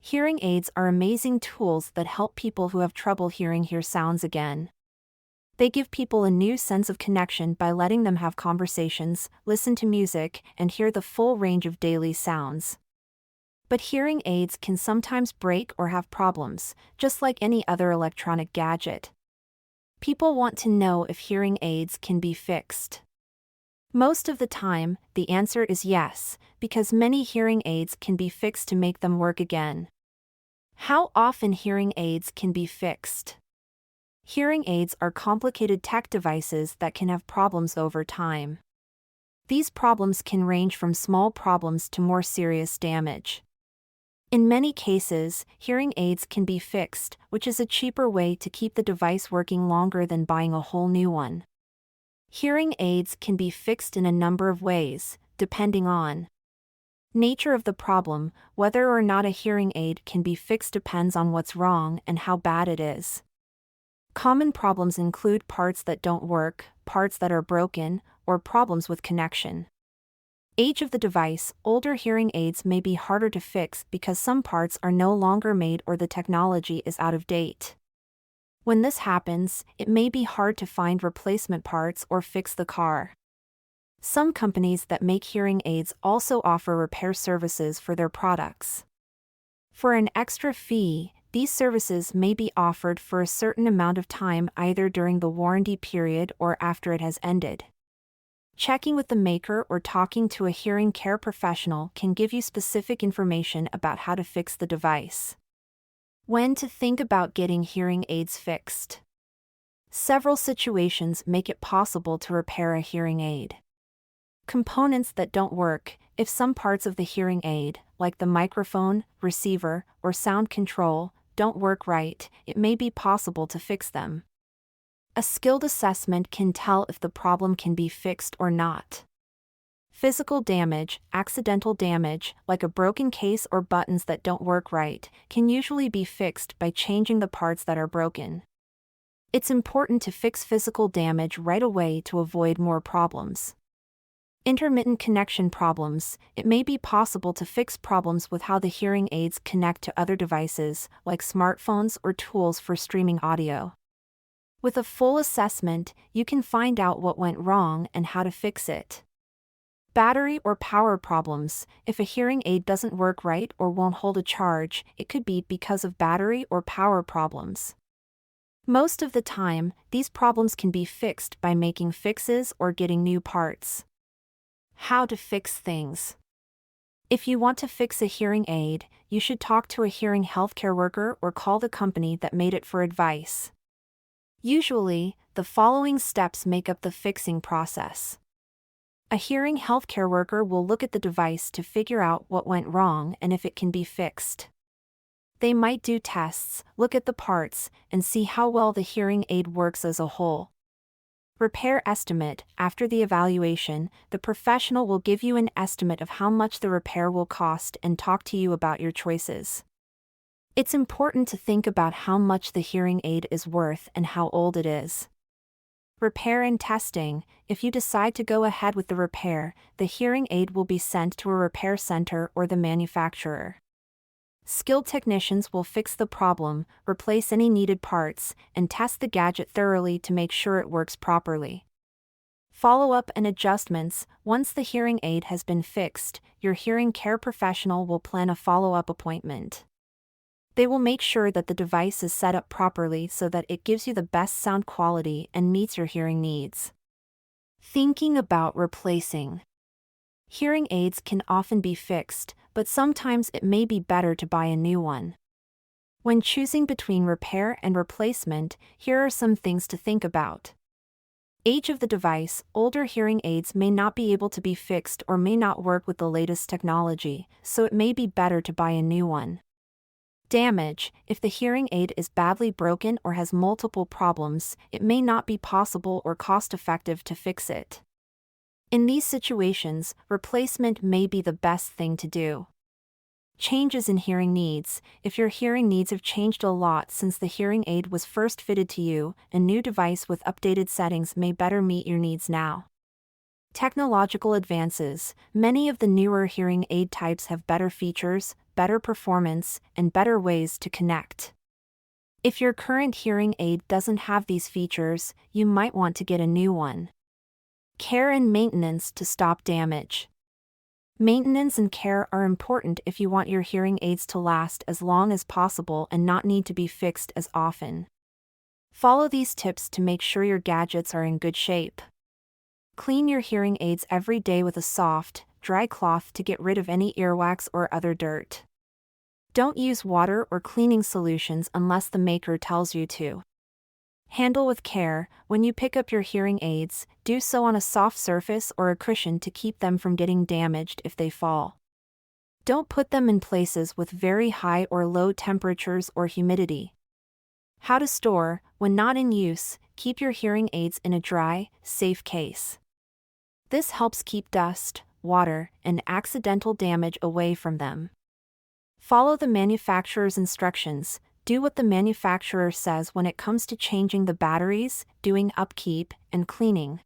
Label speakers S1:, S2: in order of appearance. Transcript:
S1: Hearing aids are amazing tools that help people who have trouble hearing hear sounds again. They give people a new sense of connection by letting them have conversations, listen to music, and hear the full range of daily sounds. But hearing aids can sometimes break or have problems, just like any other electronic gadget. People want to know if hearing aids can be fixed. Most of the time, the answer is yes, because many hearing aids can be fixed to make them work again. How often hearing aids can be fixed? Hearing aids are complicated tech devices that can have problems over time. These problems can range from small problems to more serious damage. In many cases, hearing aids can be fixed, which is a cheaper way to keep the device working longer than buying a whole new one. Hearing aids can be fixed in a number of ways, depending on nature of the problem. Whether or not a hearing aid can be fixed depends on what's wrong and how bad it is. Common problems include parts that don't work, parts that are broken, or problems with connection. Age of the device. Older hearing aids may be harder to fix because some parts are no longer made or the technology is out of date. When this happens, it may be hard to find replacement parts or fix the car. Some companies that make hearing aids also offer repair services for their products. For an extra fee, these services may be offered for a certain amount of time either during the warranty period or after it has ended. Checking with the maker or talking to a hearing care professional can give you specific information about how to fix the device. When to think about getting hearing aids fixed. Several situations make it possible to repair a hearing aid. Components that don't work. If some parts of the hearing aid, like the microphone, receiver, or sound control, don't work right, it may be possible to fix them. A skilled assessment can tell if the problem can be fixed or not. Physical damage. Accidental damage, like a broken case or buttons that don't work right, can usually be fixed by changing the parts that are broken. It's important to fix physical damage right away to avoid more problems. Intermittent connection problems. It may be possible to fix problems with how the hearing aids connect to other devices, like smartphones or tools for streaming audio. With a full assessment, you can find out what went wrong and how to fix it. Battery or power problems. If a hearing aid doesn't work right or won't hold a charge, it could be because of battery or power problems. Most of the time, these problems can be fixed by making fixes or getting new parts. How to fix things. If you want to fix a hearing aid, you should talk to a hearing healthcare worker or call the company that made it for advice. Usually, the following steps make up the fixing process. A hearing healthcare worker will look at the device to figure out what went wrong and if it can be fixed. They might do tests, look at the parts, and see how well the hearing aid works as a whole. Repair estimate. After the evaluation, the professional will give you an estimate of how much the repair will cost and talk to you about your choices. It's important to think about how much the hearing aid is worth and how old it is. Repair and testing. If you decide to go ahead with the repair, the hearing aid will be sent to a repair center or the manufacturer. Skilled technicians will fix the problem, replace any needed parts, and test the gadget thoroughly to make sure it works properly. Follow-up and adjustments. Once the hearing aid has been fixed, your hearing care professional will plan a follow-up appointment. They will make sure that the device is set up properly so that it gives you the best sound quality and meets your hearing needs. Thinking about replacing. Hearing aids can often be fixed, but sometimes it may be better to buy a new one. When choosing between repair and replacement, here are some things to think about. Age of the device. Older hearing aids may not be able to be fixed or may not work with the latest technology, so it may be better to buy a new one. Damage. If the hearing aid is badly broken or has multiple problems, it may not be possible or cost-effective to fix it. In these situations, replacement may be the best thing to do. Changes in hearing needs. If your hearing needs have changed a lot since the hearing aid was first fitted to you, a new device with updated settings may better meet your needs now. Technological advances. Many of the newer hearing aid types have better features, better performance, and better ways to connect. If your current hearing aid doesn't have these features, you might want to get a new one. Care and maintenance to stop damage. Maintenance and care are important if you want your hearing aids to last as long as possible and not need to be fixed as often. Follow these tips to make sure your gadgets are in good shape. Clean your hearing aids every day with a soft, dry cloth to get rid of any earwax or other dirt. Don't use water or cleaning solutions unless the maker tells you to. Handle with care. When you pick up your hearing aids, do so on a soft surface or a cushion to keep them from getting damaged if they fall. Don't put them in places with very high or low temperatures or humidity. How to store. When not in use, keep your hearing aids in a dry, safe case. This helps keep dust, water, and accidental damage away from them. Follow the manufacturer's instructions. Do what the manufacturer says when it comes to changing the batteries, doing upkeep, and cleaning.